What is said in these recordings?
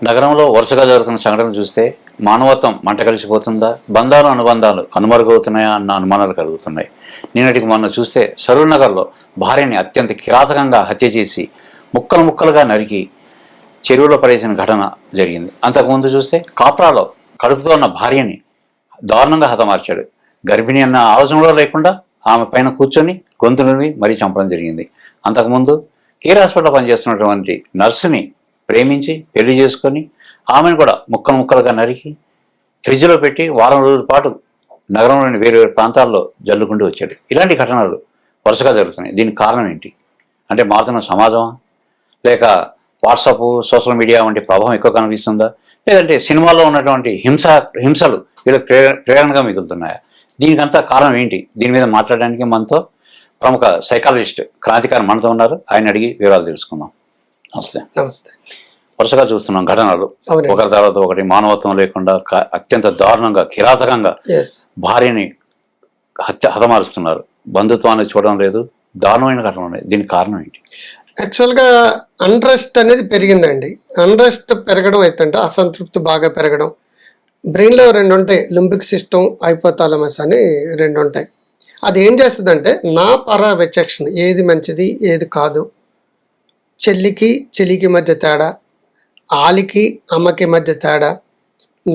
నగరంలో వరుసగా జరుగుతున్న సంఘటనలు చూస్తే మానవత్వం మంట కలిసిపోతుందా, బంధాలు అనుబంధాలు కనుమరుగవుతున్నాయా అన్న అనుమానాలు కలుగుతున్నాయి. నిన్నటికి మొన్న చూస్తే సరూర్ నగర్లో భార్యని అత్యంత కిరాతకంగా హత్య చేసి ముక్కలు ముక్కలుగా నరికి చెరువులో పడేసిన ఘటన జరిగింది. అంతకుముందు చూస్తే కాప్రాలో కడుపుతో ఉన్న భార్యని దారుణంగా హతమార్చాడు. గర్భిణి అన్న ఆలోచనలో లేకుండా ఆమె పైన కూర్చొని గొంతు నురిమి మరీ చంపడం జరిగింది. అంతకుముందు కేర్ హాస్పిటల్లో పనిచేస్తున్నటువంటి నర్సుని ప్రేమించి పెళ్లి చేసుకొని ఆమెను కూడా ముక్కలు ముక్కలుగా నరికి ఫ్రిడ్జ్లో పెట్టి వారం రోజుల పాటు నగరంలోని వేరు వేరు ప్రాంతాల్లో జల్లుకుంటూ వచ్చాడు. ఇలాంటి ఘటనలు వరుసగా జరుగుతున్నాయి. దీనికి కారణం ఏంటి అంటే మారుతున్న సమాజమా, లేక వాట్సాప్ సోషల్ మీడియా వంటి ప్రభావం ఎక్కువ కనిపిస్తుందా, లేదంటే సినిమాలో ఉన్నటువంటి హింసలు వీళ్ళకి ప్రేరణగా మిగులుతున్నాయా? దీనికంతా కారణం ఏంటి? దీని మీద మాట్లాడడానికి మనతో ప్రముఖ సైకాలజిస్ట్ క్రాంతికారి మనతో ఉన్నారు. ఆయన అడిగి వివరాలు తెలుసుకుందాం. నమస్తే. నమస్తే. వరుసగా చూస్తున్నాం ఘటనలు ఒకరి తర్వాత ఒకటి, మానవత్వం లేకుండా అత్యంత దారుణంగా కిరాతకంగా భార్యని హతమారుస్తున్నారు. బంధుత్వాన్ని చూడడం లేదు, దారుణమైన ఘటన ఉన్నాయి. దీనికి కారణం ఏంటి? యాక్చువల్గా అన్రెస్ట్ అనేది పెరిగిందండి. అన్రెస్ట్ పెరగడం అయితే అసంతృప్తి బాగా పెరగడం. బ్రెయిన్లో రెండు ఉంటాయి, లింబిక్ సిస్టమ్, హైపోథాలమస్ అని రెండు ఉంటాయి. అది ఏం చేస్తుందంటే నా పర్యవేక్షణ, ఏది మంచిది ఏది కాదు, చెల్లికి మధ్య తేడా, ఆలికి అమ్మకి మధ్య తేడా,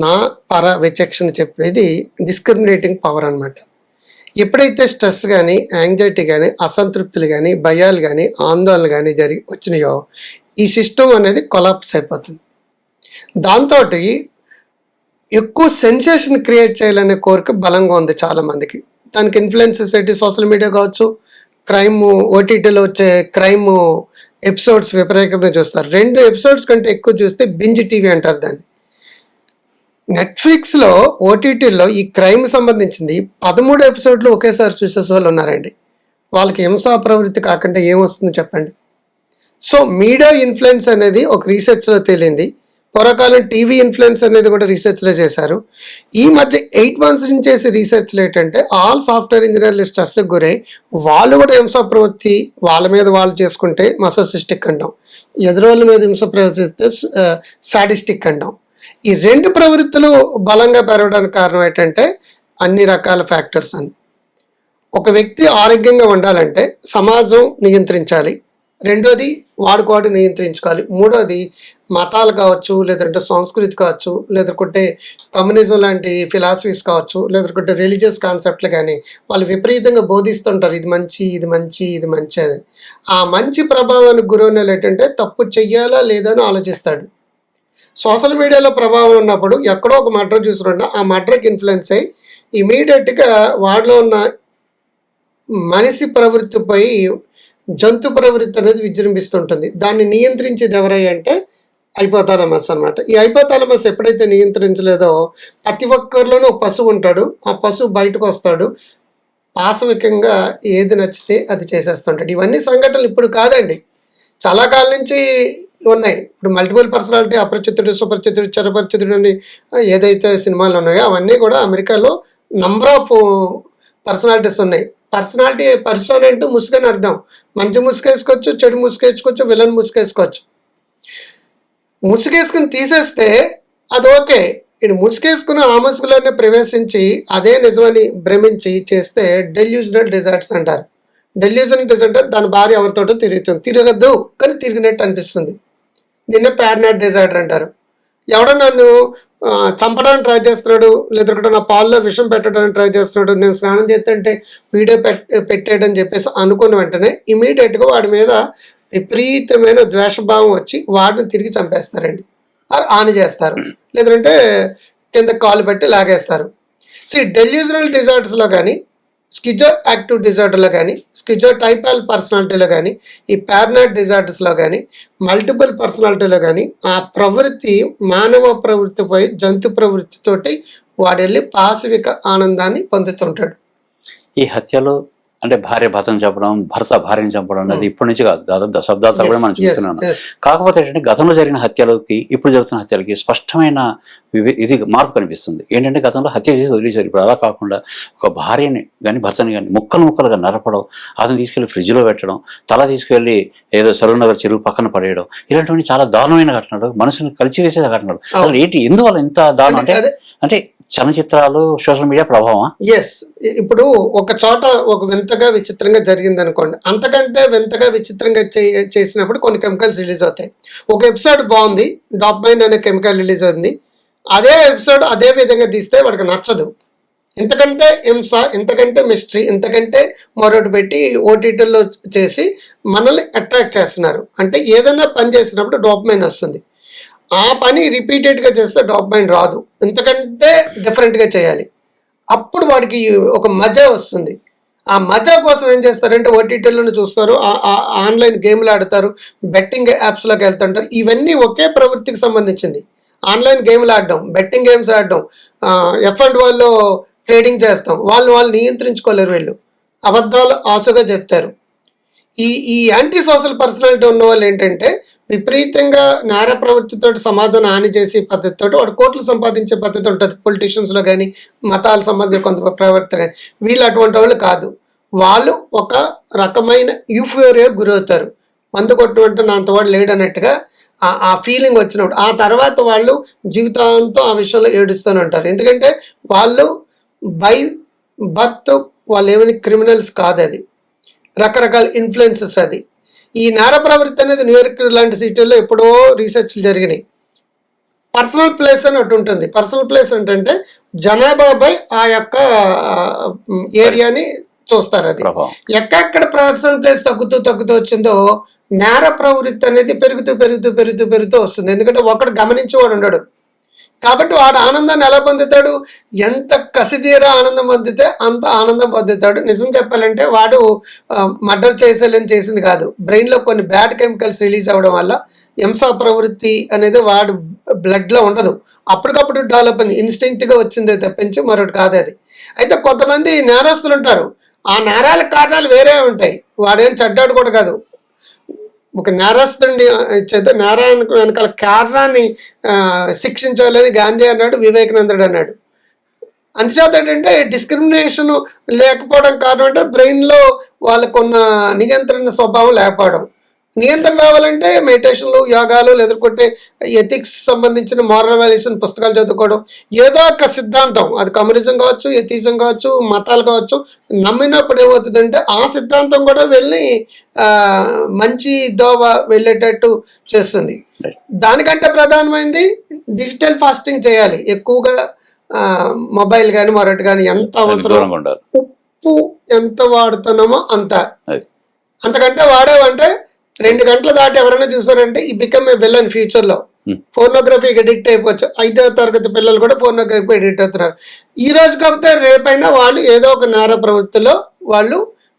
నా పర్యవేక్షణ చెప్పేది డిస్క్రిమినేటింగ్ పవర్ అనమాట. ఎప్పుడైతే స్ట్రెస్ కానీ, యాంగ్జైటీ కానీ, అసంతృప్తులు కానీ, భయాలు కానీ, ఆందోళనలు కానీ వచ్చినాయో ఈ సిస్టమ్ అనేది కొలాప్స్ అయిపోతుంది. దాంతో ఎక్కువ సెన్సేషన్ క్రియేట్ చేయాలనే కోరిక బలంగా ఉంది చాలామందికి. దానికి ఇన్ఫ్లుయెన్సెస్ ఏంటి? సోషల్ మీడియా కావచ్చు, క్రైమ్, ఓటీటీలో వచ్చే క్రైమ్ ఎపిసోడ్స్ విపరీతంగా చూస్తారు. 2 ఎపిసోడ్స్ కంటే ఎక్కువ చూస్తే బింజ్ టీవీ అంటారు దాన్ని. నెట్ఫ్లిక్స్లో, ఓటీటీలో ఈ క్రైమ్ సంబంధించింది 13 ఎపిసోడ్లు ఒకేసారి చూసేసే వాళ్ళు ఉన్నారండి. వాళ్ళకి హింసా ప్రవృత్తి కాకుండా ఏమొస్తుంది చెప్పండి? సో మీడియా ఇన్ఫ్లుయెన్స్ అనేది ఒక రీసెర్చ్లో తేలింది. పూర్వకాలం టీవీ ఇన్ఫ్లుయెన్స్ అనేది కూడా రీసెర్చ్లో చేశారు. ఈ మధ్య 8 months నుంచి చేసే రీసెర్చ్లు ఏంటంటే ఆల్ సాఫ్ట్వేర్ ఇంజనీర్లు స్ట్రెస్కి గురై వాళ్ళు కూడా హింసా ప్రవృత్తి వాళ్ళ మీద వాళ్ళు చేసుకుంటే మసోసిస్టిక్ అంటాం, ఎదురోళ్ళ మీద హింస ప్రవర్తిస్తే సాడిస్టిక్ అంటాం. ఈ 2 ప్రవృత్తులు బలంగా పెరగడానికి కారణం ఏంటంటే అన్ని రకాల ఫ్యాక్టర్స్ అని. ఒక వ్యక్తి ఆరోగ్యంగా ఉండాలంటే సమాజం నియంత్రించాలి, రెండోది వాడుకోవడం నియంత్రించుకోవాలి, మూడోది మతాలు కావచ్చు, లేదంటే సంస్కృతి కావచ్చు, లేదంటే కమ్యూనిజం లాంటి ఫిలాసఫీస్ కావచ్చు, లేదంటే రిలీజియస్ కాన్సెప్ట్లు కానీ వాళ్ళు విపరీతంగా బోధిస్తుంటారు, ఇది మంచి ఇది మంచి ఇది మంచి అని. ఆ మంచి ప్రభావానికి గురవున ఏంటంటే తప్పు చెయ్యాలా లేదా అని ఆలోచిస్తాడు. సోషల్ మీడియాలో ప్రభావం ఉన్నప్పుడు ఎక్కడో ఒక మర్డర్ చూసుకుంటా ఆ మర్డర్కి ఇన్ఫ్లుయెన్స్ అయ్యి ఇమీడియట్గా వాడిలో ఉన్న మనిషి ప్రవృత్తిపై జంతు ప్రవృత్తి అనేది విజృంభిస్తుంటుంది. దాన్ని నియంత్రించేది ఎవరై అంటే హైపోథాలమస్ అనమాట. ఈ హైపోథాలమస్ ఎప్పుడైతే నియంత్రించలేదో ప్రతి ఒక్కరిలోనూ ఒక పశువు ఉంటాడు. ఆ పశువు బయటకు వస్తాడు, పాశవికంగా ఏది నచ్చితే అది చేసేస్తుంటాడు. ఇవన్నీ సంఘటనలు ఇప్పుడు కాదండి, చాలా కాలం నుంచి ఉన్నాయి. ఇప్పుడు మల్టిపుల్ పర్సనాలిటీ, అపరిచితుడు, సుపరిచితుడు, చిరపరిచితుడు అని ఏదైతే సినిమాలు ఉన్నాయో అవన్నీ కూడా అమెరికాలో నంబర్ ఆఫ్ పర్సనాలిటీస్ ఉన్నాయి. పర్సన్ అంటే ముసుగని అర్థం. మంచి ముసుగేసుకోవచ్చు, చెడు ముసుగేసుకోవచ్చు, విలన్ ముసుగేసుకోవచ్చు. ముసుగేసుకుని తీసేస్తే అది ఓకే. ఇది ముసుగేసుకుని ఆ ముసుగులోనే ప్రవేశించి అదే నిజమని భ్రమించి చేస్తే డెల్యూజనల్ డిజార్డర్స్ అంటారు. డెల్యూజనల్ డిజార్డర్ దాని భార్య ఎవరితోటో తిరగద్దు కానీ తిరిగినట్టు అనిపిస్తుంది. దీన్నే పారనాయిడ్ డిజార్డర్ అంటారు. ఎవడో నన్ను చంపడానికి ట్రై చేస్తున్నాడు, లేదంటే నా పాల్లో విషం పెట్టడానికి ట్రై చేస్తున్నాడు, నేను స్నానం చేస్తుంటే వీడియో పెట్టాడని చెప్పేసి అనుకున్న వెంటనే ఇమీడియట్గా వాడి మీద విపరీతమైన ద్వేషభావం వచ్చి వాడిని తిరిగి చంపేస్తారండి, హాని చేస్తారు, లేదంటే కింద కాలు పెట్టి లాగేస్తారు. సో డెల్యూజనల్ డిజార్డర్స్లో కానీ, స్కిజో యాక్టివ్ డిజార్డర్లో కానీ, స్కిజో టైపల్ పర్సనాలిటీలో కానీ, ఈ పారనాయిడ్ డిజార్డర్స్లో కానీ, మల్టిపుల్ పర్సనాలిటీలో కానీ ఆ ప్రవృత్తి మానవ ప్రవృత్తిపై జంతు ప్రవృత్తితోటి వాడు వెళ్ళి పాశవిక ఆనందాన్ని పొందుతుంటాడు. ఈ హత్యలో అంటే భార్య భర్తను చంపడం, భర్త భార్యను చంపడం అనేది ఇప్పటి నుంచి కాదు, దాదాపు దశాబ్దాల తరబడి మనం చూస్తున్నాం. కాకపోతే ఏంటంటే గతంలో జరిగిన హత్యలకి ఇప్పుడు జరుగుతున్న హత్యలకి స్పష్టమైన ఇది మార్పు కనిపిస్తుంది. ఏంటంటే గతంలో హత్య చేసి వదిలేశారు. ఇప్పుడు అలా కాకుండా ఒక భార్యని కానీ భర్తని కానీ ముక్కలుగా నరపడం, అతను తీసుకెళ్లి ఫ్రిడ్జ్లో పెట్టడం, తల తీసుకెళ్లి ఏదో సరూనగర్ చెరువు పక్కన పడేయడం, ఇలాంటివన్నీ చాలా దారుణమైన ఘటనలు, మనసును కలిచివేసే ఘటనలు. అసలు ఏంటి, ఎందువల్ల ఇంత దారుణం అంటే చలనచిత్రాలు, సోషల్ మీడియా ప్రభావం? ఎస్. ఇప్పుడు ఒక చోట ఒక వింతగా విచిత్రంగా జరిగింది అనుకోండి, అంతకంటే వింతగా విచిత్రంగా చేసినప్పుడు కొన్ని కెమికల్స్ రిలీజ్ అవుతాయి. ఒక ఎపిసోడ్ బాగుంది, డాపమైన్ అనే కెమికల్ రిలీజ్ అవుతుంది, అదే ఎపిసోడ్ అదే విధంగా తీస్తే వాడికి నచ్చదు. ఇంతకంటే హింస, ఇంతకంటే మిస్టరీ, ఇంతకంటే మరొకటి పెట్టి ఓటీటీలో చేసి మనల్ని అట్రాక్ట్ చేస్తున్నారు. అంటే ఏదైనా పని చేసినప్పుడు డాపమైన్ వస్తుంది, ఆ పని రిపీటెడ్గా చేస్తే డాపమైన్ రాదు, ఇంతకంటే డిఫరెంట్గా చేయాలి, అప్పుడు వాడికి ఒక మజా వస్తుంది. ఆ మజా కోసం ఏం చేస్తారంటే ఓటీటీలను చూస్తారు, ఆన్లైన్ గేమ్లు ఆడతారు, బెట్టింగ్ యాప్స్లోకి వెళ్తుంటారు. ఇవన్నీ ఒకే ప్రవృత్తికి సంబంధించింది. ఆన్లైన్ గేమ్లు ఆడడం, బెట్టింగ్ గేమ్స్ ఆడడం, F&O ట్రేడింగ్ చేస్తాం. వాళ్ళు నియంత్రించుకోలేరు, వీళ్ళు అబద్ధాలు ఆశగా చెప్తారు. ఈ యాంటీ సోషల్ పర్సనాలిటీ ఉన్న వాళ్ళు ఏంటంటే విపరీతంగా నేర ప్రవృత్తితో సమాజాన్ని హాని చేసే పద్ధతితో వాడు కోట్లు సంపాదించే పద్ధతి ఉంటుంది. పొలిటీషియన్స్లో కానీ, మతాల సంబంధించిన కొంత ప్రవర్త కానీ, వీళ్ళు అటువంటి వాళ్ళు కాదు. వాళ్ళు ఒక రకమైన యూఫోరియా గురవుతారు. మందు కొట్టుకుంటే నా అంతవాడు లేడన్నట్టుగా ఆ ఫీలింగ్ వచ్చినప్పుడు ఆ తర్వాత వాళ్ళు జీవితాంతం ఆ విషయంలో ఏడుస్తూనే ఉంటారు. ఎందుకంటే వాళ్ళు బై బర్త్ వాళ్ళు ఏమైనా క్రిమినల్స్ కాదు, అది రకరకాల ఇన్ఫ్లుయెన్సెస్. అది ఈ నేర ప్రవృత్తి అనేది న్యూయార్క్ లాంటి సిటీల్లో ఎప్పుడో రీసెర్చ్లు జరిగినాయి. పర్సనల్ ప్లేస్ అని ఒకటి ఉంటుంది. పర్సనల్ ప్లేస్ ఏంటంటే జనాభాపై ఆ యొక్క ఏరియాని చూస్తారు. అది ఎక్కడెక్కడ పర్సనల్ ప్లేస్ తగ్గుతూ వచ్చిందో నేర ప్రవృత్తి అనేది పెరుగుతూ వస్తుంది. ఎందుకంటే ఒకడు గమనించేవాడు ఉండడు కాబట్టి వాడు ఆనందాన్ని ఎలా పొందుతాడు, ఎంత కసిదీరా ఆనందం పొందితే అంత ఆనందం పొందుతాడు. నిజం చెప్పాలంటే వాడు మర్డర్ చేసింది కాదు, బ్రెయిన్లో కొన్ని బ్యాడ్ కెమికల్స్ రిలీజ్ అవ్వడం వల్ల హింసా ప్రవృత్తి అనేది వాడు బ్లడ్లో ఉండదు, అప్పటికప్పుడు డెవలప్ అయింది, ఇన్స్టింక్ట్గా వచ్చిందే తప్పించి మరొకటి కాదు అది. అయితే కొంతమంది నేరస్తులు ఉంటారు, ఆ నేరాల కారణాలు వేరే ఉంటాయి, వాడేం చెడ్డాడు కూడా కాదు. ఒక నేరస్తుడి చేత నేరానికి వెనకాల కారణాన్ని శిక్షించాలని గాంధీ అన్నాడు, వివేకానందుడు అన్నాడు. అందుచేత ఏంటంటే డిస్క్రిమినేషన్ లేకపోవడం కారణం అంటే బ్రెయిన్లో వాళ్ళకున్న నియంత్రణ స్వభావం లేకపోవడం. నియంత్రణ కావాలంటే మెడిటేషన్లు, యోగాలు, లేదంటే ఎథిక్స్ సంబంధించిన మారల్ వాల్యూస్ పుస్తకాలు చదువుకోవడం, ఏదో ఒక సిద్ధాంతం, అది కమ్యూనిజం కావచ్చు, ఎథిజం కావచ్చు, మతాలు కావచ్చు, నమ్మినప్పుడు ఏమవుతుందంటే ఆ సిద్ధాంతం కూడా వెళ్ళి మంచి దోవ వెళ్ళేటట్టు చేస్తుంది. దానికంటే ప్రధానమైనది డిజిటల్ ఫాస్టింగ్ చేయాలి. ఎక్కువగా మొబైల్ కానీ మరొకటి కానీ ఎంత అవసరం, ఉప్పు ఎంత వాడుతున్నామో అంతకంటే వాడేవంటే 2 గంటలు దాటి ఎవరైనా చూసారంటే ఈ బికమ్ ఏ విలన్ ఫ్యూచర్లో. ఫోర్నోగ్రఫీకి అడిక్ట్ అయిపోవచ్చు. 5వ తరగతి పిల్లలు కూడా ఫోర్నోగ్రఫీ అడిక్ట్ అవుతున్నారు. ఈ రోజు కాకపోతే రేపైనా వాళ్ళు ఏదో ఒక నేర ప్రవృత్తిలో వాళ్ళు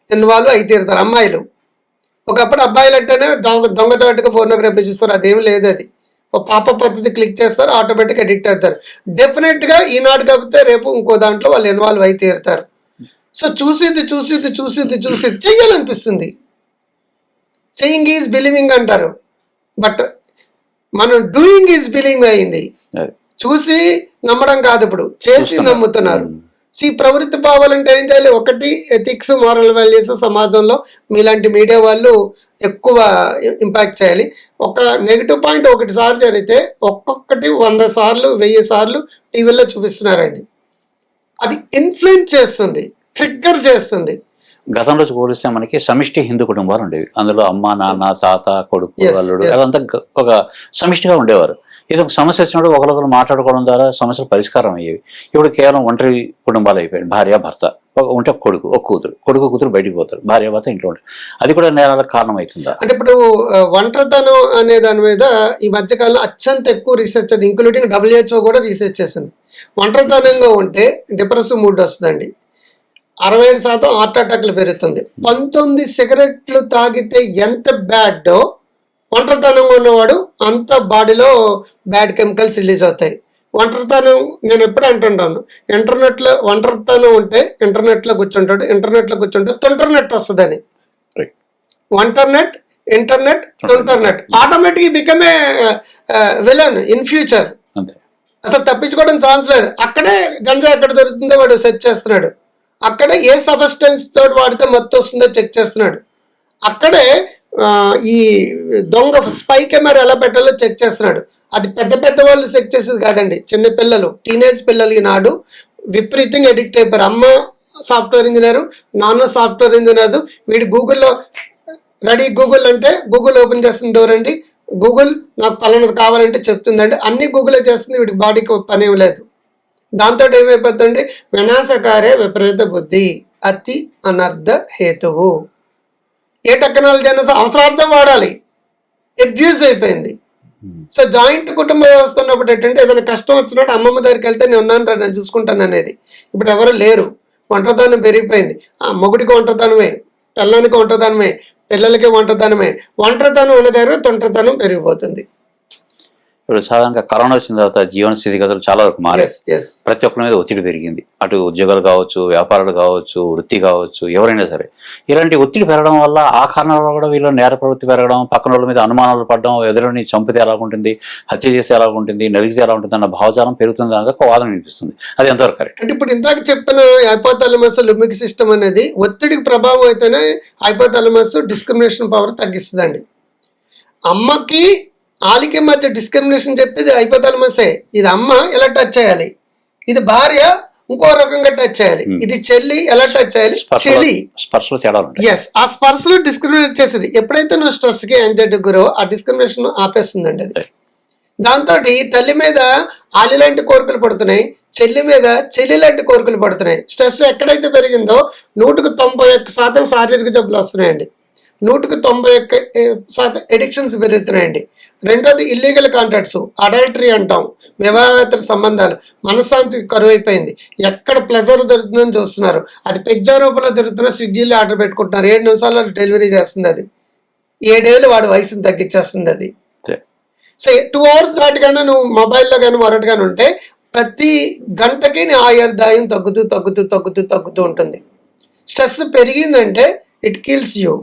ఇన్వాల్వ్ అయి తీరుతారు. అమ్మాయిలు ఒకప్పుడు అబ్బాయిలు అంటేనే దొంగచాటుగా ఫోర్నోగ్రఫీ చూస్తారు, అదేమి లేదు. అది ఒక పాప పద్ధతి క్లిక్ చేస్తారు, ఆటోమేటిక్గా అడిక్ట్ అవుతారు. డెఫినెట్గా ఈనాడు కాకపోతే రేపు ఇంకో దాంట్లో వాళ్ళు ఇన్వాల్వ్ అయి తీరుతారు. సో చూసింది చెయ్యాలనిపిస్తుంది. సేయింగ్ ఈజ్ బిలీవింగ్ అంటారు, బట్ మనం డూయింగ్ ఈజ్ బిలీవింగ్ అయింది. చూసి నమ్మడం కాదు, ఇప్పుడు చేసి నమ్ముతున్నారు. ఈ ప్రవృత్తి పోవాలంటే ఏం చేయాలి? ఒకటి ఎథిక్స్, మారల్ వాల్యూస్ సమాజంలో మీలాంటి మీడియా వాళ్ళు ఎక్కువ ఇంపాక్ట్ చేయాలి. ఒక నెగిటివ్ పాయింట్ ఒకటిసారి జరిగితే ఒక్కొక్కటి 100 సార్లు 1000 సార్లు టీవీలో చూపిస్తున్నారండి. అది ఇన్ఫ్లుయెన్స్ చేస్తుంది, ట్రిగ్గర్ చేస్తుంది. గతంలో పోలిస్తే మనకి సమిష్టి హిందూ కుటుంబాలు ఉండేవి. అందులో అమ్మ, నాన్న, తాత, కొడుకు, అల్లుడు, అదంతా ఒక సమిష్టిగా ఉండేవారు. ఏదో ఒక సమస్య వచ్చినప్పుడు ఒకరికొకరు మాట్లాడుకోవడం ద్వారా సమస్యలు పరిష్కారం అయ్యేవి. ఇప్పుడు కేవలం ఒంటరి కుటుంబాలు అయిపోయాయి. భార్య, భర్త ఉంటే ఒక కూతురు బయటికి పోతారు, భార్య, భర్త ఇంట్లో ఉంటారు. అది కూడా నేరాలకు కారణం అవుతుందా? అంటే ఇప్పుడు ఒంటరితనం అనే దాని మీద ఈ మధ్యకాలంలో అత్యంత ఎక్కువ రీసెర్చ్, అది ఇంక్లూడింగ్ WHO కూడా రీసెర్చ్ చేసింది. ఒంటరితనంగా ఉంటే డిప్రెసివ్ మూడ్ వస్తుందండి. 67% హార్ట్ అటాక్లు పెరుగుతుంది. 19 సిగరెట్లు తాగితే ఎంత బ్యాడో ఒంటరితనంగా ఉన్నవాడు అంత బాడీలో బ్యాడ్ కెమికల్స్ రిలీజ్ అవుతాయి. ఒంటరితనం నేను ఎప్పుడు అంటుంటాను, ఇంటర్నెట్లో ఒంటరితనం ఉంటే ఇంటర్నెట్లో కూర్చుంటే తొంటర్నెట్ వస్తుందని. Right. వంటర్నెట్, ఇంటర్నెట్, తొంటర్నెట్ automatic become a villain in future. అంతే. అసలు తప్పించుకోవడం ఛాన్స్ లేదు. అక్కడే గంజా ఎక్కడ దొరుకుతుందో వాడు సెర్చ్ చేస్తున్నాడు, అక్కడే ఏ సబ్స్టెన్స్ తోటి వాడితే మొత్తం వస్తుందో చెక్ చేస్తున్నాడు, అక్కడే ఈ దొంగ స్పై కెమెరా ఎలా పెట్టాలో చెక్ చేస్తున్నాడు. అది పెద్ద పెద్ద వాళ్ళు చెక్ చేసేది కాదండి, చిన్న పిల్లలు, టీనేజ్ పిల్లలు ఈనాడు విపరీతంగా ఎడిక్ట్ అయిపోయారు. అమ్మ సాఫ్ట్వేర్ ఇంజనీర్, నాన్న సాఫ్ట్వేర్ ఇంజనీర్, వీడు గూగుల్లో రెడీ గూగుల్ అంటే గూగుల్ ఓపెన్ చేస్తున్న డోర్ అండి, గూగుల్ నాకు పలానది కావాలంటే చెప్తుందండి, అన్ని గూగులే చేస్తుంది, వీడికి బాడీకి పని ఏమి లేదు. దాంతో ఏమైపోతుందండి, వినాశకారే విపరీత బుద్ధి, అతి అనర్థ హేతువు. ఏ టెక్నాలజీ అయినా అవసరార్థం వాడాలి, అబ్యూజ్ అయిపోయింది. సో జాయింట్ కుటుంబ వ్యవస్థ ఉన్నప్పుడు ఏంటంటే ఏదైనా కష్టం వచ్చినప్పుడు అమ్మమ్మ దగ్గరికి వెళ్తే నేను ఉన్నాను రా, నేను చూసుకుంటాను అనేది. ఇప్పుడు ఎవరు లేరు, ఒంటరితనం పెరిగిపోయింది. మొగుడికి ఒంటరితనమే, పిల్లలకి ఒంటరితనమే, పిల్లలకి ఒంటరితనమే. ఒంటరితనం ఉన్న దగ్గర తొంటరితనం పెరిగిపోతుంది. ఇప్పుడు సాధారణంగా కరోనా వచ్చిన తర్వాత జీవన స్థితిగతులు చాలా వరకు మారాయి. ప్రతి ఒక్కరి మీద ఒత్తిడి పెరిగింది. అటు ఉద్యోగాలు కావచ్చు, వ్యాపారాలు కావచ్చు, వృత్తి కావచ్చు, ఎవరైనా సరే. ఇలాంటి ఒత్తిడి పెరగడం వల్ల ఆ కారణాల వల్ల కూడా వీళ్ళు నేర ప్రవృత్తి పెరగడం, పక్కన వాళ్ళ మీద అనుమానాలు పడడం, ఎదురుని చంపితే ఎలా ఉంటుంది, హత్య చేస్తే ఎలా ఉంటుంది, నరికితే ఎలా ఉంటుంది అన్న భావజాలం పెరుగుతుంది అనేది ఒక వాదన వినిపిస్తుంది. అది ఎంతవరకు కరెక్ట్? అంటే ఇప్పుడు ఇందాక చెప్పిన హైపోథాలమస్ లింబిక్ సిస్టమ్ అనేది ఒత్తిడికి ప్రభావం అయితేనే హైపోథాలమస్ డిస్క్రిమినేషన్ పవర్ తగ్గిస్తుందండి. అమ్మకి ఆలికి మధ్య డిస్క్రిమినేషన్ చెప్పేది హైపోథాలమసే. ఇది అమ్మ ఎలా టచ్ చేయాలి, ఇది భార్య ఇంకో రకంగా టచ్ చేయాలి, ఇది చెల్లి ఎలా టచ్ చేయాలి, చెల్లి స్పర్శలో తేడా. ఎస్, ఆ స్పర్శలో డిస్క్రిమినేట్ చేసేది. ఎప్పుడైతే నువ్వు స్ట్రెస్కి యాంగ్జైటీ గురో ఆ డిస్క్రిమినేషన్ ఆపేస్తుందండి అది. దాంతో తల్లి మీద ఆలి లాంటి కోరికలు పడుతున్నాయి, చెల్లి మీద చెల్లి లాంటి కోరికలు పడుతున్నాయి. స్ట్రెస్ ఎక్కడైతే పెరిగిందో 191% శారీరక జబ్బులు వస్తున్నాయండి, 191% ఎడిక్షన్స్ పెరుగుతున్నాయండి. రెండోది ఇల్లీగల్ కాంటాక్ట్స్, అడల్టరీ అంటాం, వివాహేతర సంబంధాలు, మనశ్శాంతి కరువైపోయింది. ఎక్కడ ప్లెజర్ దొరుకుతుందని చూస్తున్నారు, అది పిజ్జా రూపంలో దొరుకుతున్న స్విగ్గీలో ఆర్డర్ పెట్టుకుంటున్నారు, 7 నిమిషాల్లో డెలివరీ చేస్తుంది. అది 7 ఏళ్ళు వాడి వయసుని తగ్గించేస్తుంది అది. సో 2 hours దాటిగానే నువ్వు మొబైల్లో కానీ మరొకటి కానీ ఉంటే ప్రతి గంటకి నీ ఆయుర్దాయం తగ్గుతూ ఉంటుంది. స్ట్రెస్ పెరిగిందంటే ఇట్ కిల్స్ యూ.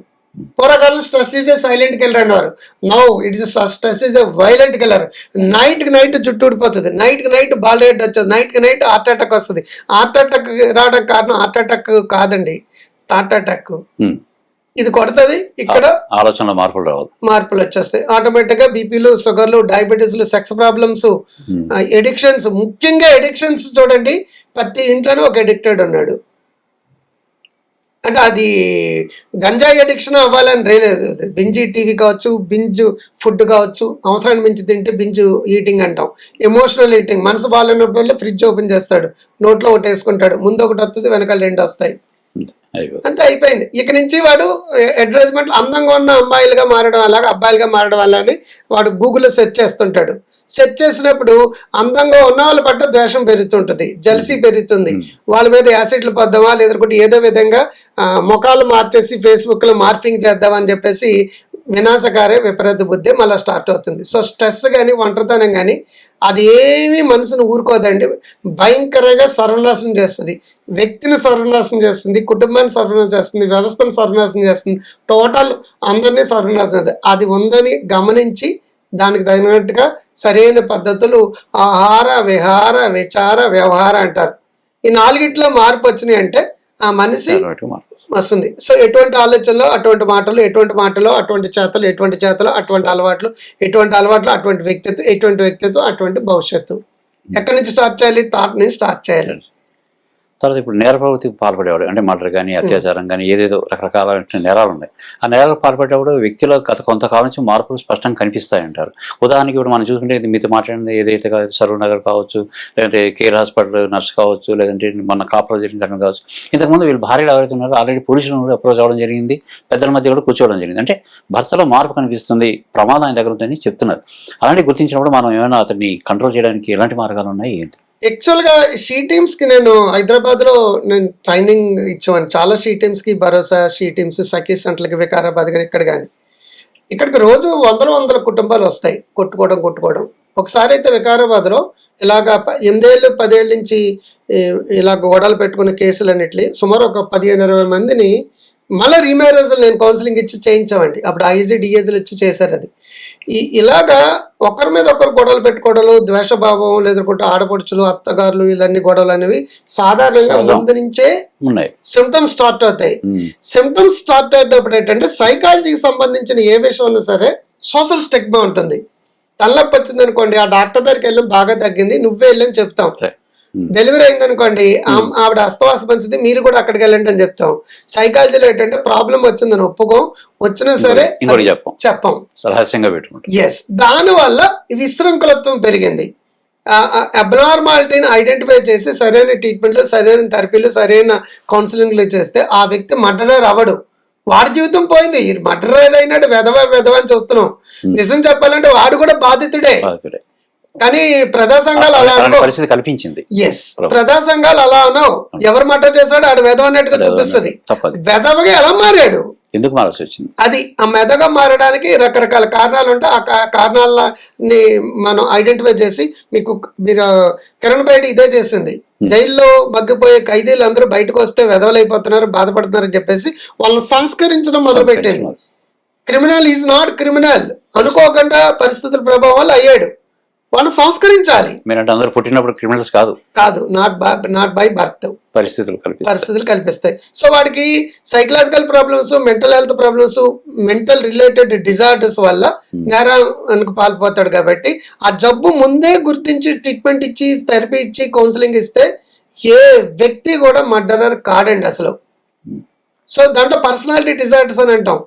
పూర్వకాలం stress is a silent killer అనేవారు. Now it is stress is a violent killer. నైట్కి నైట్ జుట్టు ఊడిపోతుంది, నైట్కి నైట్ బాల్ రేట్ వచ్చేది, నైట్కి నైట్ హార్ట్ అటాక్ వస్తుంది. హార్ట్ అటాక్ రావడానికి కారణం హార్ట్ అటాక్ కాదండి, హార్ట్ అటాక్. ఇది కొడుతుంది, ఇక్కడ ఆలోచనలో మార్పులు వచ్చేస్తాయి ఆటోమేటిక్గా. బీపీలు, షుగర్లు, డయాబెటీస్లు, సెక్స్ ప్రాబ్లమ్స్, ఎడిక్షన్స్. ముఖ్యంగా ఎడిక్షన్స్ చూడండి, ప్రతి ఇంట్లోనే ఒక ఎడిక్టెడ్ ఉన్నాడు. అంటే అది గంజాయి అడిక్షన్ అవ్వాలని రేలేదు. బింజ్ టీవీ కావచ్చు, బింజ్ ఫుడ్ కావచ్చు, అవసరాన్ని మించి తింటే బింజ్ ఈటింగ్ అంటాం. ఎమోషనల్ ఈటింగ్, మనసు బాగాలేనప్పుడు ఫ్రిడ్జ్ ఓపెన్ చేస్తాడు, నోట్లో ఒకటి వేసుకుంటాడు, ముందు ఒకటి వస్తుంది, వెనకాల 2 వస్తాయి, అంతే అయిపోయింది. ఇక నుంచి వాడు అడ్వర్టైజ్మెంట్ అందంగా ఉన్న అమ్మాయిలుగా మారడం వల్ల, అబ్బాయిలుగా మారడం వల్ల అని వాడు గూగుల్లో సెర్చ్ చేస్తుంటాడు. సెర్చ్ చేసినప్పుడు అందంగా ఉన్న వాళ్ళ పట్ల ద్వేషం పెరుగుతుంటుంది, జల్సీ పెరుగుతుంది, వాళ్ళ మీద యాసిడ్లు పద్దామా లేదంటే ఏదో విధంగా ముఖాలు మార్చేసి ఫేస్బుక్లో మార్ఫింగ్ చేద్దామని చెప్పేసి వినాశకారే విపరీత బుద్ధి మళ్ళీ స్టార్ట్ అవుతుంది. సో స్ట్రెస్ కానీ ఒంటరితనం కానీ అది ఏమీ మనసును ఊరుకోదండి, భయంకరంగా సర్వనాశనం చేస్తుంది. వ్యక్తిని సర్వనాశనం చేస్తుంది, కుటుంబాన్ని సర్వనాశనం చేస్తుంది, వ్యవస్థను సర్వనాశనం చేస్తుంది, టోటల్ అందరినీ సర్వనాశనం చేస్తుంది. అది ఉందని గమనించి దానికి తగినట్టుగా సరైన పద్ధతులు ఆహార, విహార, విచార, వ్యవహార అంటారు. ఈ 4 మార్పు వచ్చినాయి అంటే ఆ మనిషి వస్తుంది. సో ఎటువంటి ఆలోచనలో అటువంటి మాటలు, ఎటువంటి మాటలో అటువంటి చేతలు, ఎటువంటి చేతలు అటువంటి అలవాట్లు, ఎటువంటి అలవాట్లు అటువంటి వ్యక్తిత్వం, ఎటువంటి వ్యక్తిత్వం అటువంటి భవిష్యత్తు. ఎక్కడి నుంచి స్టార్ట్ చేయాలి? థాట్ నుంచి స్టార్ట్ చేయాలి. తర్వాత ఇప్పుడు నేర ప్రవృత్తికి పాల్పడేవాడు, అంటే మర్డర్ కానీ, అత్యాచారం కానీ, ఏదేదో రకరకాల నేరాలు ఉన్నాయి. ఆ నేరాలకు పాల్పడేవాడు వ్యక్తిలో గత కొంతకాలం నుంచి మార్పులు స్పష్టంగా కనిపిస్తాయంటారు. ఉదాహరణకి ఇప్పుడు మనం చూసుకుంటే మీతో మాట్లాడింది ఏదైతే సరూర్ నగర్ కావచ్చు, లేదంటే కేర్ హాస్పిటల్ నర్స్ కావచ్చు, లేదంటే మన కాపులో జరిగిన ఘటన కావచ్చు. ఇంతకుముందు వీళ్ళు భార్యలు ఎవరైతే ఉన్నారో ఆల్రెడీ పోలీసులను కూడా అప్రోచ్ అవ్వడం జరిగింది, పెద్దల మధ్య కూడా కూర్చోవడం జరిగింది. అంటే భర్తలో మార్పు కనిపిస్తుంది, ప్రమాదం ఆయన దగ్గర ఉందని చెప్తున్నారు. అలాంటి గుర్తించినప్పుడు మనం ఏమైనా అతన్ని కంట్రోల్ చేయడానికి ఎలాంటి మార్గాలు ఉన్నాయి ఏంటి? యాక్చువల్గా షీ టీమ్స్కి నేను హైదరాబాద్లో నేను ట్రైనింగ్ ఇచ్చాను. చాలా షీ టీమ్స్కి, భరోసా షీ టీమ్స్, సఖీ సెంటర్లకి, వికారాబాద్ కానీ ఇక్కడ కానీ. ఇక్కడికి రోజు వందల కుటుంబాలు వస్తాయి కొట్టుకోవడం. ఒకసారి అయితే వికారాబాద్లో ఇలాగా 8 ఏళ్ళు 10 ఏళ్ళ నుంచి ఇలా గొడవలు పెట్టుకున్న కేసులన్నిటి సుమారు ఒక 15-20 మందిని మళ్ళీ రీమ్యారేజ్ నేను కౌన్సిలింగ్ ఇచ్చి చేయించామండి. అప్పుడు ఐజీ డిఏజీలు ఇచ్చి చేశారు. అది ఇలాగా ఒకరి మీద ఒకరు గొడవలు పెట్టుకోవడాలు, ద్వేషభావం, లేదంటే ఆడపడుచులు, అత్తగారులు, ఇలాంటి గొడవలు అనేవి సాధారణంగా ముందు నుంచే సిమ్టమ్స్ స్టార్ట్ అవుతాయి. సిమ్టమ్స్ స్టార్ట్ అయినప్పుడు ఏంటంటే సైకాలజీకి సంబంధించిన ఏ విషయం ఉన్నా సరే సోషల్ స్టిగ్మా ఉంటుంది. తలనొప్పి వచ్చింది అనుకోండి, ఆ డాక్టర్ దగ్గరికి వెళ్ళి బాగా తగ్గింది, నువ్వే వెళ్ళని చెప్తాం. డెలివరీ అయింది అనుకోండి, ఆవిడ అస్తవాసం మంచిది, మీరు కూడా అక్కడికి వెళ్ళండి అని చెప్తాం. సైకాలజీలో ఏంటంటే ప్రాబ్లం వచ్చిందని ఒప్పుకోం, వచ్చినా సరే చెప్పం. ఎస్, దానివల్ల విశృంఖలత్వం పెరిగింది. అబ్నార్మాలిటీని ఐడెంటిఫై చేసి సరైన ట్రీట్మెంట్లు, సరైన థెరపీలు, సరైన కౌన్సిలింగ్లు చేస్తే ఆ వ్యక్తి మర్డరర్ అవ్వడు. వాడి జీవితం పోయింది. మర్డరర్ అయినట్టు వెధవ అని చూస్తున్నాం. నిజం చెప్పాలంటే వాడు కూడా బాధితుడే. కానీ ప్రజా సంఘాలు అలా పరిస్థితి కల్పించింది. ఎస్, ప్రజా సంఘాలు అలా ఉన్నావు. ఎవరు మర్డర్ చేశాడు ఆడు వెధవ అన్నట్టుగా చూపిస్తుంది. వెధవగా ఎలా మారాడు, ఎందుకు మారాల్సి వచ్చింది? అది ఆ మెదగా మారడానికి రకరకాల కారణాలు ఉంటాయి. ఆ కారణాలని మనం ఐడెంటిఫై చేసి మీరు కిరణ్ బేడి ఇదే చేసింది. జైల్లో మగ్గిపోయే ఖైదీలు అందరూ బయటకు వస్తే వెధవలైపోతున్నారు, బాధపడుతున్నారు అని చెప్పేసి వాళ్ళని సంస్కరించడం మొదలు పెట్టింది. క్రిమినల్ ఈజ్ నాట్ క్రిమినల్ అనుకోకుండా పరిస్థితుల ప్రభావం వల్ల అయ్యాడు. వాళ్ళు సంస్కరించాలి. అందరూ పుట్టినప్పుడు క్రిమినల్స్ కాదు, నాట్ బై బర్త్. పరిస్థితులు కల్పిస్తాయి. సో వాడికి psychological problems, mental health problems, mental related disorders వల్ల నేరానికి పాల్పోతాడు. కాబట్టి ఆ జబ్బు ముందే గుర్తించి ట్రీట్మెంట్ ఇచ్చి, థెరపీ ఇచ్చి, కౌన్సిలింగ్ ఇస్తే ఏ వ్యక్తి కూడా మర్డరర్ కాడండి అసలు. సో దాంట్లో పర్సనాలిటీ డిజార్డర్స్ అని అంటాం.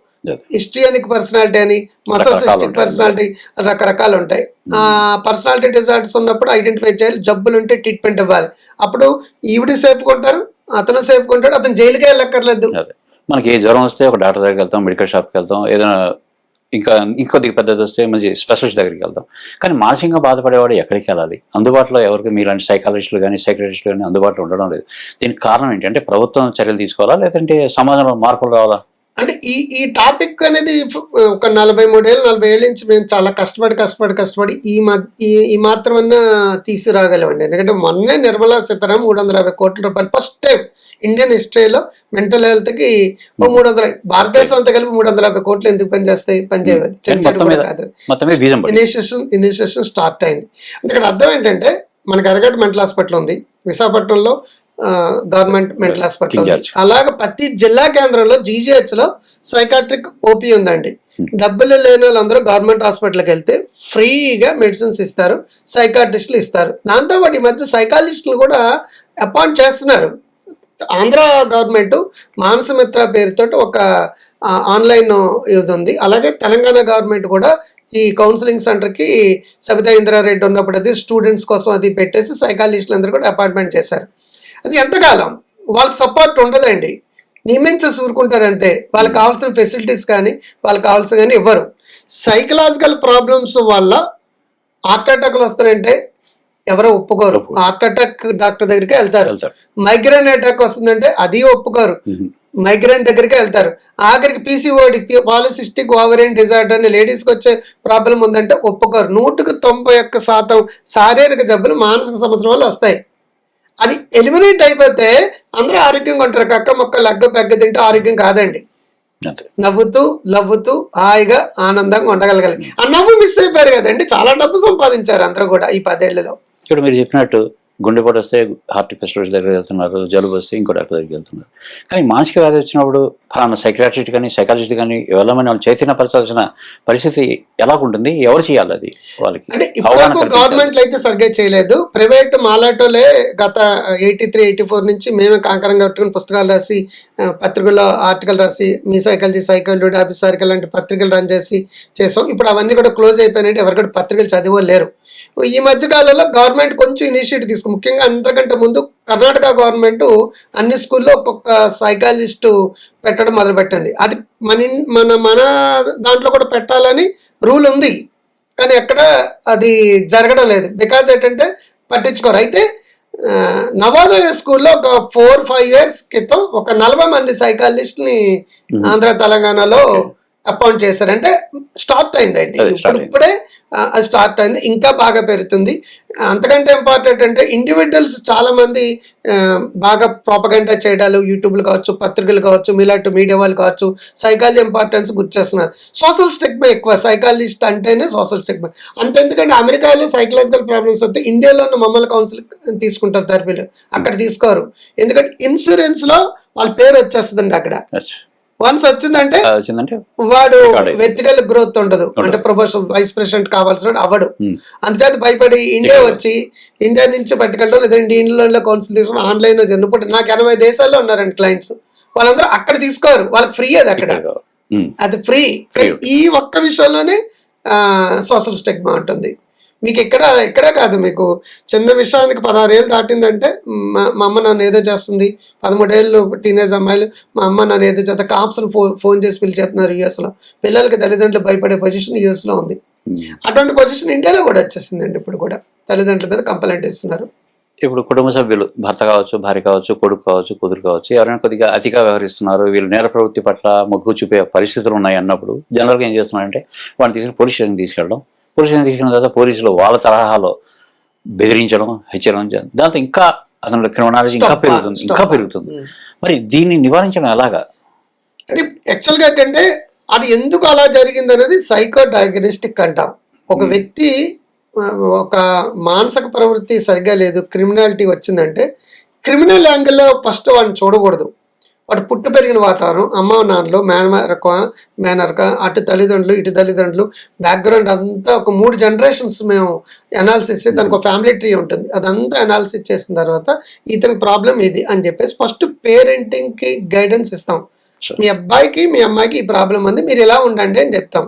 హిస్ట్రియానిక్ పర్సనాలిటీ అని, మసోసిస్టిక్ పర్సనాలిటీ, రకరకాలు ఉంటాయి. ఆ పర్సనాలిటీ డిజార్డర్స్ ఉన్నప్పుడు ఐడెంటిఫై చేయాలి. జబ్బులు ఉంటే ట్రీట్మెంట్ ఇవ్వాలి. అప్పుడు ఈవిడ సేఫ్ కొంటారు, అతను సేఫ్ కొంటాడు, అతను జైలుకే వెళ్ళక్కర్లేదు. మనకి ఏ జ్వరం వస్తే ఒక డాక్టర్ దగ్గరికి వెళ్తాం, మెడికల్ షాప్కి వెళ్తాం, ఏదైనా ఇంకొద్దిగా పెద్దది వస్తే మంచి స్పెషలిస్ట్ దగ్గరికి వెళ్తాం. కానీ మానసికంగా బాధపడేవాడు ఎక్కడికి వెళ్ళాలి? అందుబాటులో ఎవరికి మీలాంటి సైకాలజిస్టులు కానీ సైకియాట్రిస్టులు కానీ అందుబాటులో ఉండడం లేదు. దీనికి కారణం ఏంటంటే ప్రభుత్వం చర్యలు తీసుకోవాలా, లేదంటే సమాజంలో మార్పులు రావాలా? అంటే ఈ టాపిక్ అనేది ఒక 43 ఏళ్ళు 40 ఏళ్ళ నుంచి మేము చాలా కష్టపడి ఈ మాత్రమన్నా తీసుకురాగలమండి. ఎందుకంటే మొన్నే నిర్మలా సీతారామన్ 350 కోట్ల రూపాయలు ఫస్ట్ టైం ఇండియన్ హిస్టరీలో మెంటల్ హెల్త్ కి 300, భారతదేశం అంతా కలిపి 350 కోట్లు ఎందుకు పనిచేయదు. ఇనిషియేషన్ స్టార్ట్ అయింది. అంటే ఇక్కడ అర్థం ఏంటంటే మనకి ఎర్రగడ్డ మెంటల్ హాస్పిటల్ ఉంది, విశాఖపట్నంలో గవర్నమెంట్ మెంటల్ హాస్పిటల్ ఉంది. అలాగే ప్రతి జిల్లా కేంద్రంలో GGH లో సైకాట్రిక్ ఓపీ ఉందండి. డబ్బులు లేని వాళ్ళందరూ గవర్నమెంట్ హాస్పిటల్కి వెళ్తే ఫ్రీగా మెడిసిన్స్ ఇస్తారు, సైకాట్రిస్టులు ఇస్తారు. దాంతోపాటు ఈ మధ్య సైకాలజిస్టులు కూడా అపాయింట్ చేస్తున్నారు. ఆంధ్ర గవర్నమెంట్ మానసమిత్ర పేరుతో ఒక ఆన్లైన్ ఇది ఉంది. అలాగే తెలంగాణ గవర్నమెంట్ కూడా ఈ కౌన్సిలింగ్ సెంటర్కి సబితా ఇంద్రారెడ్డి ఉన్నప్పుడు అది స్టూడెంట్స్ కోసం అది పెట్టేసి సైకాలజిస్టులు అందరూ కూడా అపాయింట్మెంట్ చేశారు. అది ఎంతకాలం వాళ్ళకి సపోర్ట్ ఉండదండి, నియమించేసి ఊరుకుంటారు అంతే. వాళ్ళకి కావాల్సిన ఫెసిలిటీస్ కానీ వాళ్ళకి కావాల్సిన కానీ ఇవ్వరు. సైకలాజికల్ ప్రాబ్లమ్స్ వల్ల హార్ట్ అటాక్లు వస్తాయంటే ఎవరో ఒప్పుకోరు, హార్ట్ అటాక్ డాక్టర్ దగ్గరికి వెళ్తారు. మైగ్రేన్ అటాక్ వస్తుందంటే అది ఒప్పుకోరు, మైగ్రేన్ దగ్గరికి వెళ్తారు. ఆఖరికి PCOD పాలిసిస్టిక్ ఓవరియన్ డిజార్డర్ అని లేడీస్కి వచ్చే ప్రాబ్లం ఉందంటే ఒప్పుకోరు. 191% శారీరక జబ్బులు మానసిక సమస్యల వల్ల వస్తాయి. అది ఎలిమినేట్ అయిపోతే అందరూ ఆరోగ్యంగా ఉంటారు. కక్క మొక్క లగ్గ పెగ్గ తింటే ఆరోగ్యం కాదండి. నవ్వుతూ హాయిగా ఆనందంగా ఉండగలగాలి. ఆ నవ్వు మిస్ అయిపోయారు కదండి, చాలా డబ్బు సంపాదించారు అందరూ కూడా ఈ 10 ఏళ్లలో. ఇక్కడ మీరు చెప్పినట్టు గుండెపోటు వస్తే హార్ట్ స్పెషలిస్ట్ దగ్గరికి వెళ్తున్నారు, జలుబు వస్తే ఇంకో డాక్టర్ దగ్గరికి వెళ్తున్నారు. కానీ మానసిక వ్యాధి వచ్చినప్పుడు ఫలానా సైకియాట్రిస్ట్ కానీ సైకాలజిస్ట్ కానీ ఎవరైనా వాళ్ళు చైతన్యపరచాల్సిన పరిస్థితి ఎలా ఉంటుంది? ఎవరు చేయాలి అది వాళ్ళకి? అంటే ఇప్పుడు గవర్నమెంట్లు అయితే సరిగ్గా చేయలేదు. ప్రైవేట్ మాలాటోలే గత 83-84 నుంచి మేమే కాంకరంగా పెట్టుకుని పుస్తకాలు రాసి, పత్రికల్లో ఆర్టికల్ రాసి, మీ సైకాలజీ ఆఫీసర్కల్ లాంటి పత్రికలు రన్ చేసాం. ఇప్పుడు అవన్నీ కూడా క్లోజ్ అయిపోయినట్టు ఎవరు కూడా పత్రికలు చదివలేరు. ఈ మధ్య కాలంలో గవర్నమెంట్ కొంచెం ఇనిషియేటివ్ తీసుకుంది. ముఖ్యంగా అంతకంటే ముందు కర్ణాటక గవర్నమెంట్ అన్ని స్కూల్లో ఒక్కొక్క సైకాలజిస్టు పెట్టడం మొదలుపెట్టింది. అది మన దాంట్లో కూడా పెట్టాలని రూల్ ఉంది, కానీ ఎక్కడ అది జరగడం లేదు. బికాజ్ ఏంటంటే పట్టించుకోరు. అయితే నవోదయ స్కూల్లో ఒక 4-5 years క్రితం ఒక 40 మంది సైకాలజిస్ట్ని ఆంధ్ర తెలంగాణలో అపాయింట్ చేశారంటే స్టార్ట్ అయిందండి. అది start ఇప్పుడే అది స్టార్ట్ అయింది, ఇంకా బాగా పెరుగుతుంది. అంతకంటే ఇంపార్టెంట్ అంటే ఇండివిజువల్స్ చాలా మంది బాగా ప్రాపగండా చేయడాలు, యూట్యూబ్లు కావచ్చు, పత్రికలు కావచ్చు, మీలాంటి మీడియా వాళ్ళు కావచ్చు, సైకాలజీ ఇంపార్టెన్స్ గుర్తు చేస్తున్నారు. సోషల్ స్టిగ్మా ఎక్కువ, సైకాలజిస్ట్ అంటేనే సోషల్ స్టిగ్మా. అంతెందుకంటే అమెరికాలో సైకలాజికల్ ప్రాబ్లమ్స్ వస్తే ఇండియాలో ఉన్న మమ్మల్ని కౌన్సిల్ తీసుకుంటారు థెరపీలు, అక్కడ తీసుకోరు. ఎందుకంటే ఇన్సూరెన్స్ లో వాళ్ళ పేరు వచ్చేస్తుందండి అక్కడ. వన్స్ వచ్చిందంటే వాడు వెర్టికల్ గ్రోత్ ఉండదు, అంటే ప్రమోషన్ వైస్ ప్రెసిడెంట్ కావాల్సిన అవ్వడు. అందుచేత భయపడి ఇండియా వచ్చి ఇండియా నుంచి పట్టుకెళ్ళడం, లేదంటే ఇండియాలో కౌన్సిల్ తీసుకుని ఆన్లైన్ జరుగుతుంది. నాకు 80 దేశాల్లో ఉన్నారండి క్లయింట్స్, వాళ్ళందరూ అక్కడ తీసుకోరు, వాళ్ళకి ఫ్రీ అది అక్కడ, అది ఫ్రీ. ఈ ఒక్క విషయంలోనే సోషల్ స్టిగ్మా ఉంటుంది. మీకు ఎక్కడే కాదు, మీకు చిన్న విషయానికి 16 ఏళ్ళు దాటిందంటే మా అమ్మ నన్ను ఏదో చేస్తుంది, 13 ఏళ్ళు టీనేజ్ అమ్మాయిలు మా అమ్మ నన్ను ఏదో చేత కాప్స్ను ఫోన్ చేసి పిలిచేస్తున్నారు యూఎస్లో. పిల్లలకి తల్లిదండ్రులు భయపడే పొజిషన్ యూఎస్లో ఉంది. అటువంటి పొజిషన్ ఇండియాలో కూడా వచ్చేసిందండి. ఇప్పుడు కూడా తల్లిదండ్రుల మీద కంప్లైంట్ ఇస్తున్నారు. ఇప్పుడు కుటుంబ సభ్యులు, భర్త కావచ్చు, భార్య కావచ్చు, కొడుకు కావచ్చు, కూతురు కావచ్చు, ఎవరైనా కొద్దిగా అతిగా వ్యవహరిస్తున్నారు, వీళ్ళు నేర ప్రవృత్తి పట్ల మొగ్గు చూపే పరిస్థితులు ఉన్నాయి అన్నప్పుడు జనరల్గా ఏం చేస్తున్నారంటే వాడిని తీసుకుని పోలీస్ స్టేషన్కి తీసుకెళ్ళడం, పోలీస్ స్టేషన్ తీసుకున్న తర్వాత పోలీసులు వాళ్ళ తరహాలో బెదిరించడం, హెచ్చరించడం, దాంతో ఇంకా అతను క్రిమినాలజీ ఇంకా పెరుగుతుంది. మరి దీన్ని నివారించడం ఎలాగా? అంటే యాక్చువల్గా ఏంటంటే అది ఎందుకు అలా జరిగింది అనేది సైకో డయాగ్నోస్టిక్ అంటాం. ఒక వ్యక్తి ఒక మానసిక ప్రవృత్తి సరిగ్గా లేదు, క్రిమినాలిటీ వచ్చిందంటే క్రిమినల్ యాంగిల్లో ఫస్ట్ వాడిని చూడకూడదు. వాడు పుట్టి పెరిగిన వాతావరణం, అమ్మ నాన్నలు, మేనరక, అటు తల్లిదండ్రులు ఇటు తల్లిదండ్రులు, బ్యాక్గ్రౌండ్ అంతా ఒక 3 జనరేషన్స్ మేము అనాలిసిస్, దానికి ఒక ఫ్యామిలీ ట్రీ ఉంటుంది, అదంతా అనాలిసిస్ చేసిన తర్వాత ఇతని ప్రాబ్లం ఇది అని చెప్పేసి ఫస్ట్ పేరెంటింగ్కి గైడెన్స్ ఇస్తాం. మీ అబ్బాయికి మీ అమ్మాయికి ఈ ప్రాబ్లం ఉంది, మీరు ఇలా ఉండండి అని చెప్తాం.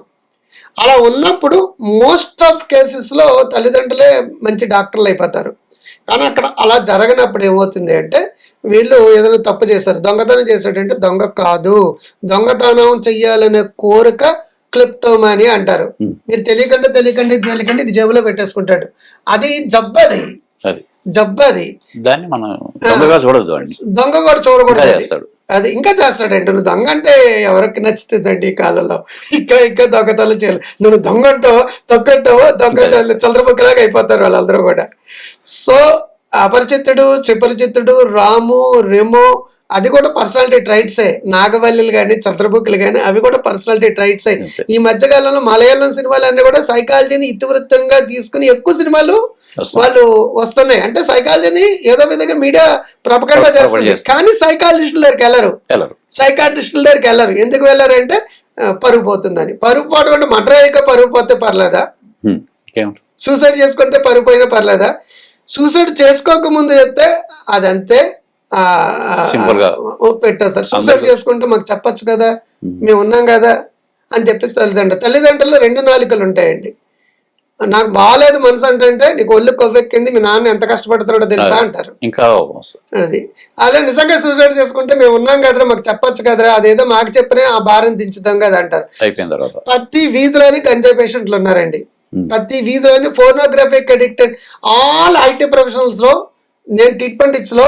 అలా ఉన్నప్పుడు మోస్ట్ ఆఫ్ కేసెస్లో తల్లిదండ్రులే మంచి డాక్టర్లు అయిపోతారు. కానీ అక్కడ అలా జరగనప్పుడు ఏమవుతుంది అంటే వీళ్ళు ఏదైనా తప్పు చేశారు, దొంగతనం చేశాడంటే దొంగ కాదు, దొంగతనం చెయ్యాలనే కోరిక క్లిప్టోమాని అంటారు. మీరు తెలియకండి ఇది జేబులో పెట్టేసుకుంటాడు, అది జబ్బది, దాన్ని మనం దొంగగా చూడదు, దొంగ కూడా చూడకూడదు. అది ఇంకా చేస్తాడండి. నువ్వు దొంగ అంటే ఎవరికి నచ్చుతుందండి ఈ కాలంలో, ఇంకా దొంగతనం చేయాలి. నువ్వు దొంగంటావో చంద్రముఖిలాగా అయిపోతారు వాళ్ళందరూ కూడా. సో అపరిచితుడు, సుపరిచితుడు, రాము, రెమో, అది కూడా పర్సనాలిటీ ట్రైట్సే. నాగవల్లిలు కానీ చంద్రముఖులు కానీ అవి కూడా పర్సనాలిటీ ట్రైట్సే. ఈ మధ్యకాలంలో మలయాళం సినిమాలు అన్నీ కూడా సైకాలజీని ఇతివృత్తంగా తీసుకుని ఎక్కువ సినిమాలు వాళ్ళు వస్తున్నాయి. అంటే సైకాలజీని ఏదో విధంగా మీడియా ప్రపకంగా చేస్తుంది, కానీ సైకాలజిస్టుల దగ్గరికి వెళ్ళరు, సైకాట్రిస్టుల దగ్గరికి వెళ్ళరు. ఎందుకు వెళ్ళరు అంటే పరుగు పోతుందని. పరుగు పోవడం అంటే మర్డర్ అయ్యాక పరుగు పోతే పర్లేదా, సూసైడ్ చేసుకుంటే పరుగు పోయినా పర్లేదా? సూసైడ్ చేసుకోకముందు చెప్తే అదంతే పెట్టేస్తారు. సూసైడ్ చేసుకుంటే మాకు చెప్పచ్చు కదా, మేము ఉన్నాం కదా అని చెప్పేసి తల్లిదండ్రులు 2 నాలుకలు ఉంటాయండి. నాకు బాగాలేదు మనసు అంటే నీకు ఒళ్ళు కొవ్వెక్కింది, మీ నాన్న ఎంత కష్టపడుతున్నాడో తెలుసా అంటారు. అది అదే నిజంగా సూసైడ్ చేసుకుంటే మేము ఉన్నాం కదరా, మాకు చెప్పొచ్చు కదరా, అదేదో మాకు చెప్పినా ఆ భారం దించుతాం కదా అంటారు. ప్రతి వీధిలోని గంజాయి పేషెంట్లు ఉన్నారండి, ప్రతి వీధిలోని ఫోర్నోగ్రఫీకి అడిక్టెడ్. ఆల్ ఐటీ ప్రొఫెషనల్స్ లో నేను ట్రీట్మెంట్ ఇచ్చులో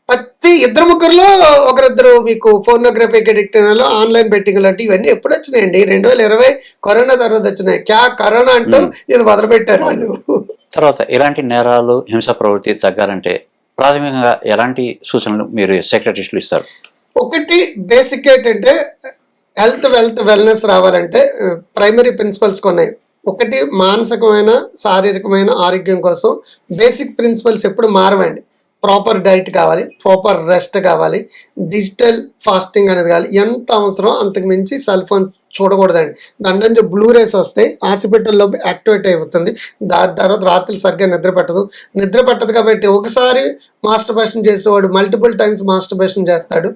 ప్రతి 2-3 ఒకరిద్దరు మీకు ఫోర్నోగ్రఫీకి అడిక్ట్ అయిన ఆన్లైన్ బెట్టింగ్ లాంటి ఇవన్నీ ఎప్పుడు వచ్చినాయండి? 2020 కరోనా తర్వాత వచ్చినాయి. కరోనా అంటూ ఇది మొదలుపెట్టారు వాళ్ళు. తర్వాత ఇలాంటి నేరాలు, హింస ప్రవృత్తి తగ్గాలంటే ప్రాథమికంగా ఎలాంటి సూచనలు మీరు సైకియాట్రిస్టులు ఇస్తారు? ఒకటి బేసిక్ ఏంటంటే హెల్త్, వెల్నెస్ రావాలంటే ప్రైమరీ ప్రిన్సిపల్స్ కొన్నాయి. ఒకటి మానసికమైన, శారీరకమైన ఆరోగ్యం కోసం బేసిక్ ప్రిన్సిపల్స్ ఎప్పుడు మారవండి. ప్రాపర్ డైట్ కావాలి, ప్రాపర్ రెస్ట్ కావాలి, డిజిటల్ ఫాస్టింగ్ అనేది కావాలి. ఎంత అవసరం అంతకు మించి సెల్ ఫోన్ చూడకూడదండి. దాని నుంచి బ్లూ రేస్ వస్తాయి, హాస్పిటల్లో యాక్టివేట్ అయిపోతుంది. దాని తర్వాత రాత్రులు సరిగ్గా నిద్ర పట్టదు కాబట్టి ఒకసారి మాస్టర్బేషన్ చేసేవాడు మల్టిపుల్ టైమ్స్ మాస్టర్బేషన్ చేస్తాడు.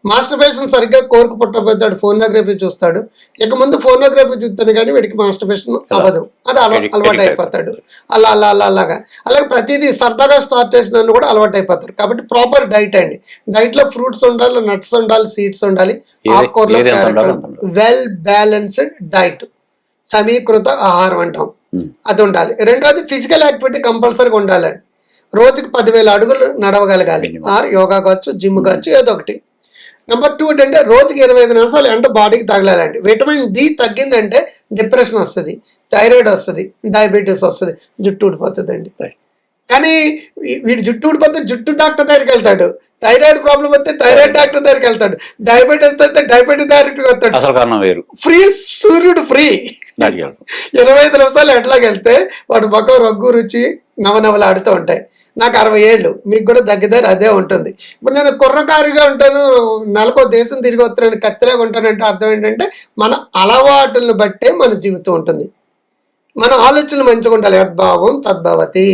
మాస్టర్బేషన్ సరిగ్గా కోరిక పుట్టబోతాడు, ఫోర్నోగ్రఫీ చూస్తాడు. ఇక ముందు ఫోర్నోగ్రఫీ చూస్తాను కానీ వీడికి మాస్టర్బేషన్ అవ్వదు, అది అలవాటు అయిపోతాడు. అలాగా ప్రతిదీ సరదాగా స్టార్ట్ చేసిన కూడా అలవాటు అయిపోతారు. కాబట్టి ప్రాపర్ డైట్ అండి. డైట్లో ఫ్రూట్స్ ఉండాలి, నట్స్ ఉండాలి, సీడ్స్ ఉండాలి, ఆకుకూరలు, వెల్ బ్యాలెన్స్డ్ డైట్, సమీకృత ఆహారం అంటాం, అది ఉండాలి. రెండోది ఫిజికల్ యాక్టివిటీ కంపల్సరీగా ఉండాలండి. రోజుకి 10,000 అడుగులు నడవగలగాలి, యోగా కావచ్చు, జిమ్ కావచ్చు, ఏదో ఒకటి. నెంబర్ 2 ఏంటంటే రోజుకి 25 నిమిషాలు ఎండ బాడీకి తగలాలండి. విటమిన్ డి తగ్గిందంటే డిప్రెషన్ వస్తుంది, థైరాయిడ్ వస్తుంది, డయాబెటీస్ వస్తుంది, జుట్టు ఊడిపోతుందండి. కానీ వీడు జుట్టు ఊడిపోతే జుట్టు డాక్టర్ దగ్గరికి వెళ్తాడు, థైరాయిడ్ ప్రాబ్లం వస్తే థైరాయిడ్ డాక్టర్ దగ్గరికి వెళ్తాడు, డయాబెటీస్ వస్తే డయాబెటీస్ దగ్గరికి వెళ్తాడు. అసలు కారణం వేరు. ఫ్రీ, సూర్యుడు ఫ్రీ. 25 నిమిషాలు ఎట్లాగ వెళ్తే వాడు ముఖం రగ్గు రుచి నవనవలాడుతూ ఉంటాయి. నాకు 60 ఏళ్ళు, మీకు కూడా దగ్గర అదే ఉంటుంది. ఇప్పుడు నేను కుర్రకారుగా ఉంటాను, నెలకో దేశం తిరిగి వస్తున్నాను, కత్తిలాగా ఉంటానంటే అర్థం ఏంటంటే మన అలవాటులను బట్టే మన జీవితం ఉంటుంది. మన ఆలోచనలు మంచిగా ఉండాలి. యద్భావం తద్భవతి,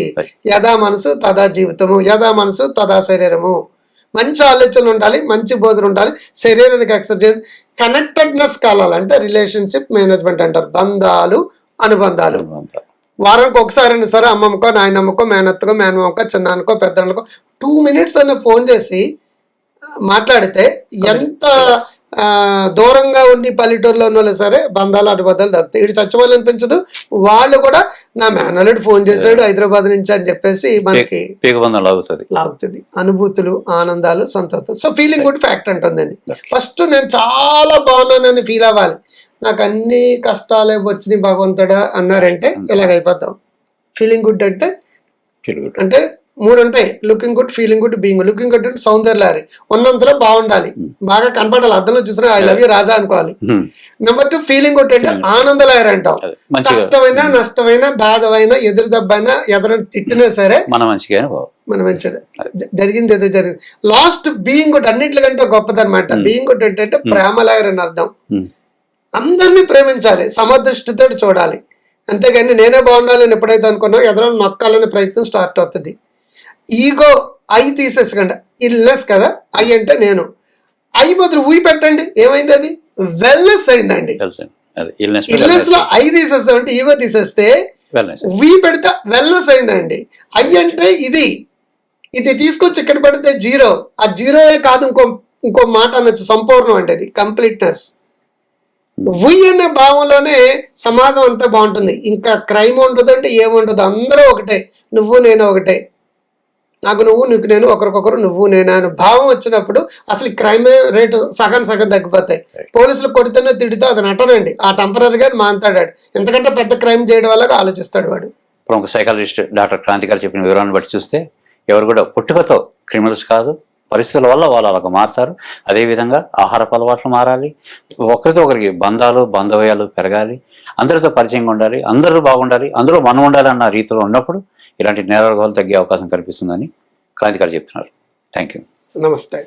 యథా మనసు తదా జీవితము, యథా మనసు తదా శరీరము. మంచి ఆలోచనలు ఉండాలి, మంచి భోజనం ఉండాలి, శరీరానికి ఎక్సర్సైజ్, కనెక్టెడ్నెస్ కావాలంటే రిలేషన్షిప్ మేనేజ్మెంట్ అంటారు. బంధాలు, అనుబంధాలు. వారానికి ఒకసారైనా సరే అమ్మమ్మకో, నాయనమ్మకో, మేనత్తకో, మేనమ్మకో, చిన్నాన్నకో, పెద్దమ్మకో 2 minutes అన్న ఫోన్ చేసి మాట్లాడితే ఎంత దూరంగా ఉండి పల్లెటూరులో ఉన్న సరే బంధాలు, అనుబంధాలు దొరుకుతాయి. ఇటు చచ్చిపోవాలనిపించదు, వాళ్ళు కూడా నా మేనల్లుడు ఫోన్ చేశాడు హైదరాబాద్ నుంచి అని చెప్పేసి మనకి లాగుతుంది. అనుభూతులు, ఆనందాలు, సంతోషం. సో ఫీలింగ్ గుడ్ ఫ్యాక్ట్ అంటుందండి. ఫస్ట్ నేను చాలా బాగున్నానని ఫీల్ అవ్వాలి. నాకు అన్ని కష్టాలే వచ్చినాయి భగవంతుడా అన్నారంటే ఇలాగైపోతాం. ఫీలింగ్ గుడ్ అంటే 3 ఉంటాయి. Looking good, feeling good, being good. Looking good అంటే సౌందర్యాలు ఉన్నంతలో బాగుండాలి, బాగా కనపడాలి, అద్దంలో చూసినా ఐ లవ్ యూ రాజా అనుకోవాలి. నెంబర్ 2 ఫీలింగ్ గుడ్ అంటే ఆనందలాయర్ అంటాం. కష్టమైనా, నష్టమైనా, బాధమైనా, ఎదురు దెబ్బైనా, ఎదురు తిట్టినా సరే మన మంచిగా జరిగింది ఏదో జరిగింది. లాస్ట్ బీయింగ్ గుడ్ అన్నింటికంటే గొప్పదన్నమాట. బీయింగ్ గుడ్ అంటే ప్రేమలాయర్ అని అర్థం. అందరినీ ప్రేమించాలి, సమదృష్టితో చూడాలి. అంతేగాని నేనే బాగుండాలని ఎప్పుడైతే అనుకున్నా ఎదురు నొక్కాలనే ప్రయత్నం స్టార్ట్ అవుతుంది. ఈగో ఐ తీసేసకండి. ఇల్నెస్ కదా, ఐ అంటే నేను. ఐ బదులు ఊయి పెట్టండి, ఏమైంది? అది వెల్నెస్ అయిందండి. ఇల్నెస్ లో ఐ తీసేస్తామంటే ఈగో తీసేస్తే వీ పెడితే వెల్నెస్ అయిందండి. ఐ అంటే ఇది తీసుకొచ్చి ఇక్కడ పెడితే జీరో. ఆ జీరోయే కాదు, ఇంకో మాట అనొచ్చు, సంపూర్ణం అంటే అది కంప్లీట్నెస్. వి అనే భావంలోనే సమాజం అంతా బాగుంటుంది. ఇంకా క్రైమ్ ఉండదండి, ఏముండదు. అందరూ ఒకటే, నువ్వు నేను ఒకటే, నాకు నువ్వు, నీకు నేను, ఒకరికొకరు నువ్వు నేను అని భావం వచ్చినప్పుడు అసలు క్రైమ్ రేటు సగం తగ్గిపోతాయి. పోలీసులు కొడితేనే తిడితే అది నటనండి, ఆ టెంపరీగా మాంతాడు. ఎందుకంటే పెద్ద క్రైమ్ చేయడం వల్ల ఆలోచిస్తాడు వాడు. ప్రముఖ సైకాలజిస్ట్ డాక్టర్ క్రాంతి గారు చెప్పిన వివరాలను బట్టి చూస్తే ఎవరు కూడా పుట్టుకతో క్రిమినల్స్ కాదు, పరిస్థితుల వల్ల వాళ్ళు అలాగ మారుతారు. అదేవిధంగా ఆహారపు అలవాట్లు మారాలి, ఒకరితో ఒకరికి బంధాలు, బంధవ్యాలు పెరగాలి, అందరితో పరిచయంగా ఉండాలి, అందరూ బాగుండాలి, అందరూ మనం ఉండాలి అన్న రీతిలో ఉన్నప్పుడు ఇలాంటి నేరాలు తగ్గే అవకాశం కల్పిస్తుందని క్రాంతి గారు చెప్తున్నారు. Thank you. నమస్తే.